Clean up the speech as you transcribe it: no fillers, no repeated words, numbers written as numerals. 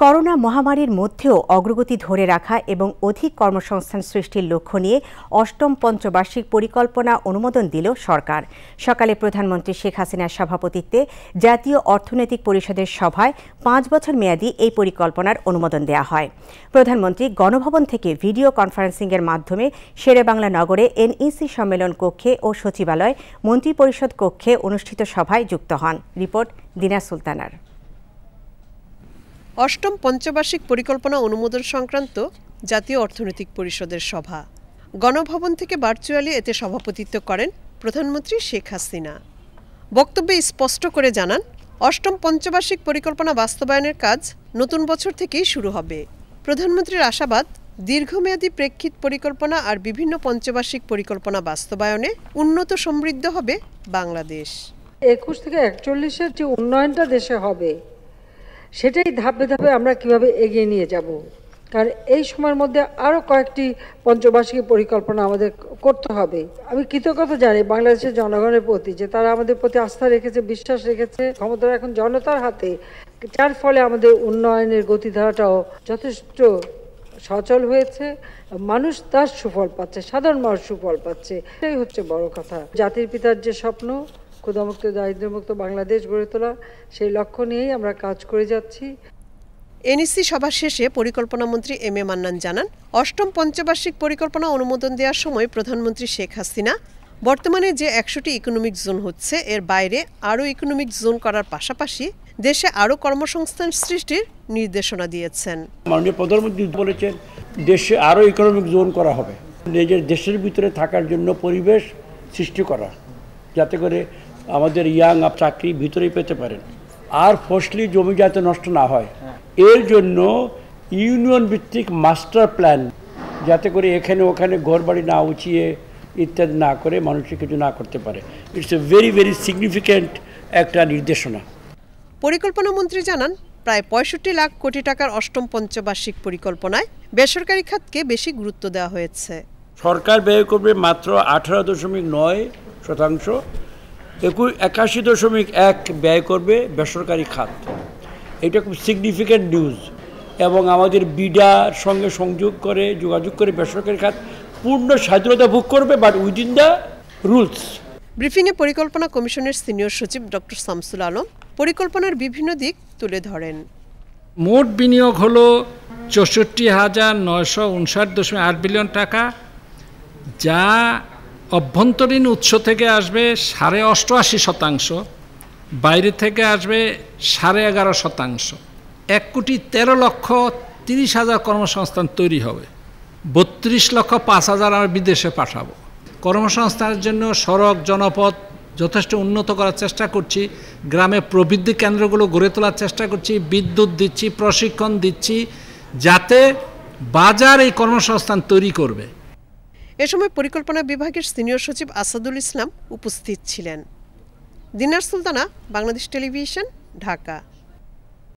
Corona মহামারীর মধ্যেও অগ্রগতি ধরে রাখা এবং অধিক কর্মসংস্থান সৃষ্টির লক্ষ্য নিয়ে অষ্টম পঞ্চবার্ষিক পরিকল্পনা অনুমোদন দিল সরকার। সকালে প্রধানমন্ত্রী শেখ হাসিনার সভাপতিত্বে জাতীয় অর্থনৈতিক পরিষদের সভায় 5 বছর মেয়াদী এই পরিকল্পনার অনুমোদন দেওয়া হয়। প্রধানমন্ত্রী গণভবন থেকে ভিডিও কনফারেন্সিংয়ের মাধ্যমে শেরেবাংলা নগরে এনইসি সম্মেলন কক্ষে ও সচিবালয় মন্ত্রিপরিষদ কক্ষে অনুষ্ঠিত সভায় যুক্ত হন। রিপোর্ট দিনা সুলতানার। অষ্টম পঞ্চবার্ষিক পরিকল্পনা অনুমোদন সংক্রান্ত জাতীয় অর্থনৈতিক পরিষদের সভা গণভবন থেকে ভার্চুয়ালি এতে সভাপতিত্ব করেন প্রধানমন্ত্রী শেখ হাসিনা। বক্তব্যে স্পষ্ট করে জানান, অষ্টম পঞ্চবার্ষিক পরিকল্পনা বাস্তবায়নের কাজ নতুন বছর থেকেই শুরু হবে। প্রধানমন্ত্রীর আশাবাদ, দীর্ঘমেয়াদী প্রেক্ষিত পরিকল্পনা আর বিভিন্ন পঞ্চবার্ষিক পরিকল্পনা বাস্তবায়নে উন্নত সমৃদ্ধ হবে বাংলাদেশ। 21 থেকে 41-এর যে উন্নয়নটা দেশে হবে সেটাই ধাপে ধাপে আমরা কিভাবে এগিয়ে নিয়ে যাব, কারণ এই সময়ের মধ্যে আরও কয়েকটি পঞ্চবার্ষিক পরিকল্পনা আমাদের করতে হবে। আমি কৃতজ্ঞতা জানি বাংলাদেশের জনগণের প্রতি যে তারা আমাদের প্রতি আস্থা রেখেছে, বিশ্বাস রেখেছে। ক্ষমতা এখন জনতার হাতে, যার ফলে আমাদের উন্নয়নের গতিধারাটাও যথেষ্ট সচল হয়েছে। মানুষ তার সুফল পাচ্ছে, সাধারণ মানুষ সুফল পাচ্ছে। এটাই হচ্ছে বড় কথা। জাতির পিতার যে স্বপ্ন, ক্ষুধামুক্ত দারিদ্র্যমুক্ত বাংলাদেশ গড়ে তোলা, সেই লক্ষ্য নিয়েই আমরা কাজ করে যাচ্ছি। এনইসি সভা শেষে পরিকল্পনা মন্ত্রী এম এ মান্নান জানান, অষ্টম পঞ্চবার্ষিক পরিকল্পনা অনুমোদন দেওয়ার সময় প্রধানমন্ত্রী শেখ হাসিনা বর্তমানে যে 100টি ইকোনমিক জোন হচ্ছে, এর বাইরে আরও ইকোনমিক জোন করার পাশাপাশি দেশে আরও কর্মসংস্থান সৃষ্টির নির্দেশনা দিয়েছেন। মাননীয় প্রধানমন্ত্রী বলেছেন দেশে আরও ইকোনমিক জোন করা হবে, নিজের দেশের ভিতরে থাকার জন্য পরিবেশ সৃষ্টি করা, যাতে করে আমাদের ইয়াং আপ চাকরি ভিতরেই পেতে পারেন, আর ফসলি জমি যাতে নষ্ট না হয়। এর জন্য ইউনিয়ন ভিত্তিক মাস্টার প্ল্যান, যাতে করে এখানে ওখানে ঘরবাড়ি না উঁচিয়ে ইত্যাদি না করে মানুষের কিছু না করতে পারে। It's a very very significant একটা নির্দেশনা। পরিকল্পনা মন্ত্রী জানান, প্রায় 65 লাখ কোটি টাকার অষ্টম পঞ্চবার্ষিক পরিকল্পনায় বেসরকারি খাতকে বেশি গুরুত্ব দেওয়া হয়েছে। সরকার ব্যয় করবে মাত্র 18.9%, 81.1 ব্যয় করবে বেসরকারি খাত। এটা খুব সিগনিফিক্যান্ট নিউজ, এবং আমাদের বিডার সঙ্গে যোগাযোগ করে বেসরকারি খাত পূর্ণ স্বাধীনতা ভোগ করবে, বাট উইদিন দ্য রুলস। ব্রিফিংয়ে পরিকল্পনা কমিশনের সিনিয়র সচিব ডক্টর শামসুল আলম পরিকল্পনার বিভিন্ন দিক তুলে ধরেন। মোট বিনিয়োগ হল 64,959.8 বিলিয়ন টাকা, যা অভ্যন্তরীণ উৎস থেকে আসবে 88.8%, বাইরে থেকে আসবে 11.5%। 1,13,30,000 কর্মসংস্থান তৈরি হবে, 32,05,000 আমরা বিদেশে পাঠাবো। কর্মসংস্থানের জন্য সড়ক, জনপথ যথেষ্ট উন্নত করার চেষ্টা করছি, গ্রামে প্রবৃদ্ধি কেন্দ্রগুলো গড়ে তোলার চেষ্টা করছি, বিদ্যুৎ দিচ্ছি, প্রশিক্ষণ দিচ্ছি, যাতে বাজার এই কর্মসংস্থান তৈরি করবে। এ সময় পরিকল্পনা বিভাগের সিনিয়র সচিব আসাদুল ইসলাম উপস্থিত ছিলেন। দিনার সুলতানা, বাংলাদেশ টেলিভিশন, ঢাকা।